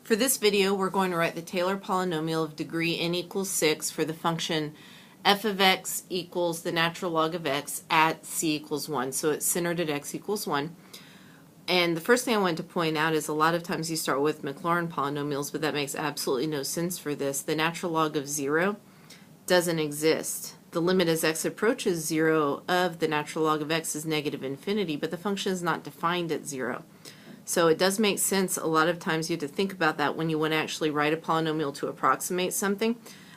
For this video, we're going to write the Taylor polynomial of degree n equals 6 for the function f of x equals the natural log of x at c equals 1. So it's centered at x equals 1. And the first thing I want to point out is a lot of times you start with Maclaurin polynomials, but that makes absolutely no sense for this. The natural log of 0 doesn't exist. The limit as x approaches 0 of the natural log of x is negative infinity, but the function is not defined at 0. So it does make sense. A lot of times you have to think about that when you want to actually write a polynomial to approximate something.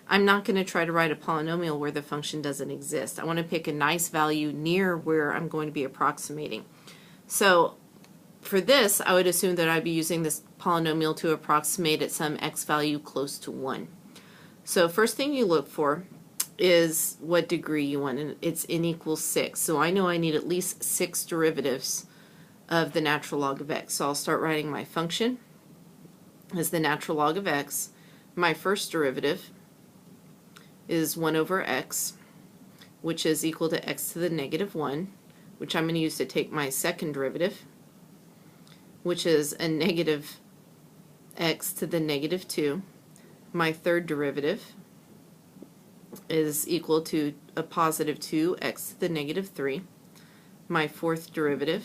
I'm not going to try to write a polynomial where the function doesn't exist. I want to pick a nice value near where I'm going to be approximating. So for this, I would assume that I'd be using this polynomial to approximate at some x value close to 1. So first thing you look for is what degree you want, and it's n equals 6. So I know I need at least 6 derivatives of the natural log of x. So I'll start writing my function as the natural log of x. My first derivative is 1 over x, which is equal to x to the negative 1, which I'm going to use to take my second derivative, which is a negative x to the negative 2. My third derivative is equal to a positive 2x to the negative 3. My fourth derivative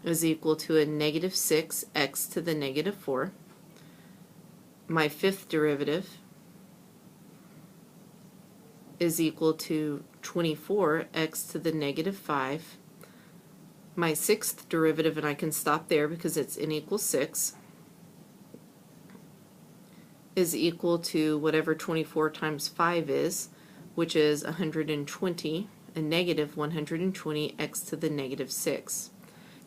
is equal to a negative 6x to the negative 4. My fifth derivative is equal to 24x to the negative 5. My sixth derivative, and I can stop there because it's n equals 6, is equal to whatever 24 times 5 is, which is 120, a negative 120x to the negative 6.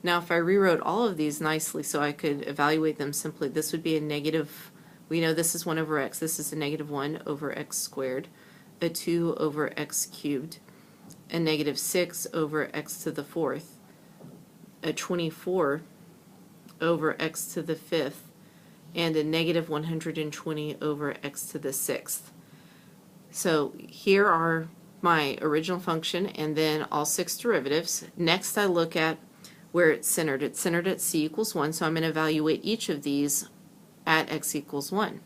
Now if I rewrote all of these nicely so I could evaluate them simply, this would be a negative, we know this is 1 over x, this is a negative 1 over x squared, a 2 over x cubed, a negative 6 over x to the 4th, a 24 over x to the 5th, and a negative 120 over x to the 6th. So here are my original function and then all 6 derivatives. Next I look at where it's centered. It's centered at c equals 1, so I'm going to evaluate each of these at x equals 1.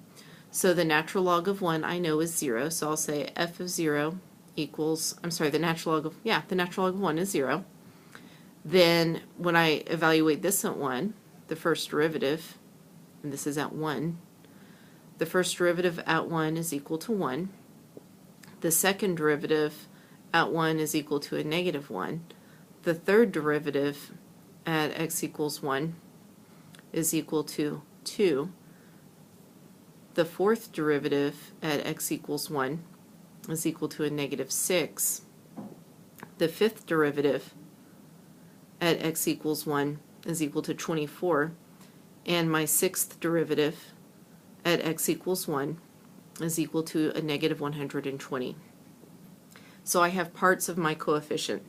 So the natural log of 1 I know is 0, so I'll say f of 0 equals, the natural log of 1 is 0. Then when I evaluate this at 1, the first derivative, and this is at 1, the first derivative at 1 is equal to 1. The second derivative at 1 is equal to a negative 1. The third derivative at x equals 1 is equal to 2. The fourth derivative at x equals 1 is equal to a negative 6. The fifth derivative at x equals 1 is equal to 24. And my sixth derivative at x equals 1 is equal to a negative 120. So I have parts of my coefficient.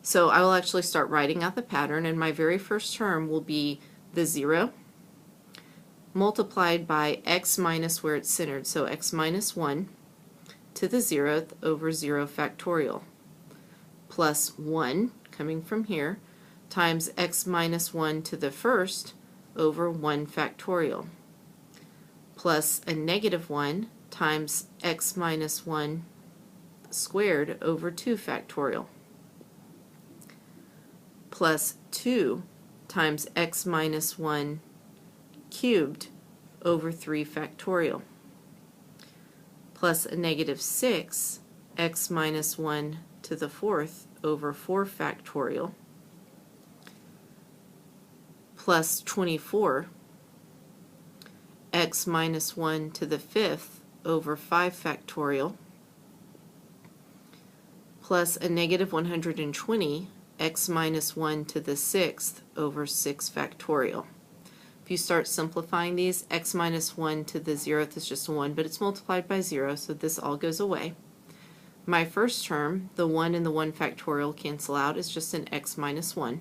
So I will actually start writing out the pattern, and my very first term will be the 0 multiplied by x minus where it's centered, so x minus 1 to the 0th over 0 factorial, plus 1 coming from here times x minus 1 to the first over 1 factorial, plus a negative 1 times x minus 1 squared over 2 factorial, plus 2 times x minus 1 cubed over 3 factorial, plus a negative 6 x minus 1 to the 4th over 4 factorial, plus 24 x minus 1 to the 5th over 5 factorial, plus a negative 120 x minus 1 to the 6th over 6 factorial. If you start simplifying these, x minus 1 to the 0th is just a 1, but it's multiplied by 0, so this all goes away. My first term, the 1 and the 1 factorial cancel out, is just an x minus 1.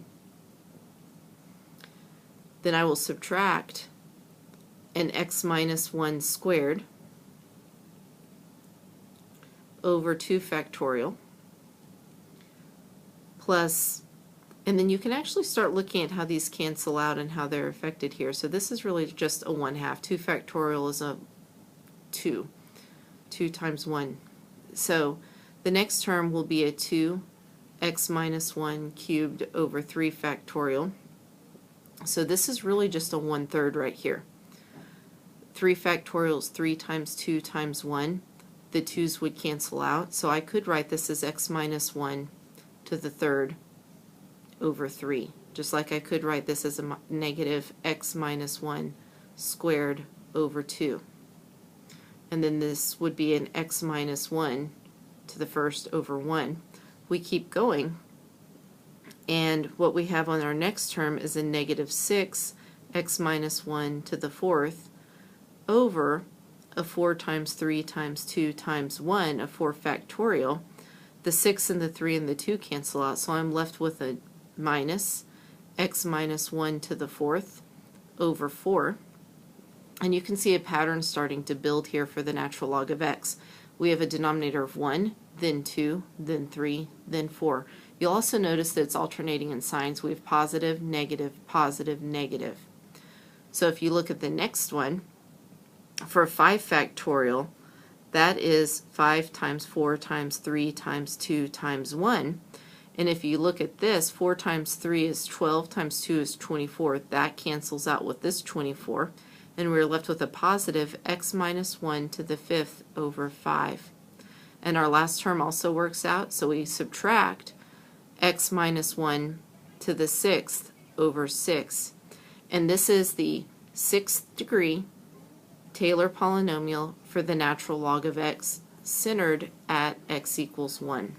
Then I will subtract an x minus 1 squared over 2 factorial plus And then you can actually start looking at how these cancel out and how they're affected here. So this is really just a 1/2. 2 factorial is a 2. 2 times 1. So the next term will be a 2x minus 1 cubed over 3 factorial. So this is really just a 1/3 right here. 3 factorial is 3 times 2 times 1. The 2's would cancel out, so I could write this as x minus 1 to the third over 3, just like I could write this as a negative x minus 1 squared over 2. And then this would be an x minus 1 to the first over 1. We keep going, and what we have on our next term is a negative 6 x minus 1 to the fourth over a 4 times 3 times 2 times 1, a 4 factorial. The 6 and the 3 and the 2 cancel out, so I'm left with a minus x minus 1 to the fourth over 4. And you can see a pattern starting to build here for the natural log of x. We have a denominator of 1, then 2, then 3, then 4. You'll also notice that it's alternating in signs. We have positive, negative, positive, negative. So if you look at the next one, for 5 factorial, that is 5 times 4 times 3 times 2 times 1. And if you look at this, 4 times 3 is 12 times 2 is 24. That cancels out with this 24. And we're left with a positive x minus 1 to the fifth over 5. And our last term also works out, so we subtract x minus 1 to the sixth over 6. And this is the 6th degree Taylor polynomial for the natural log of x, centered at x equals 1.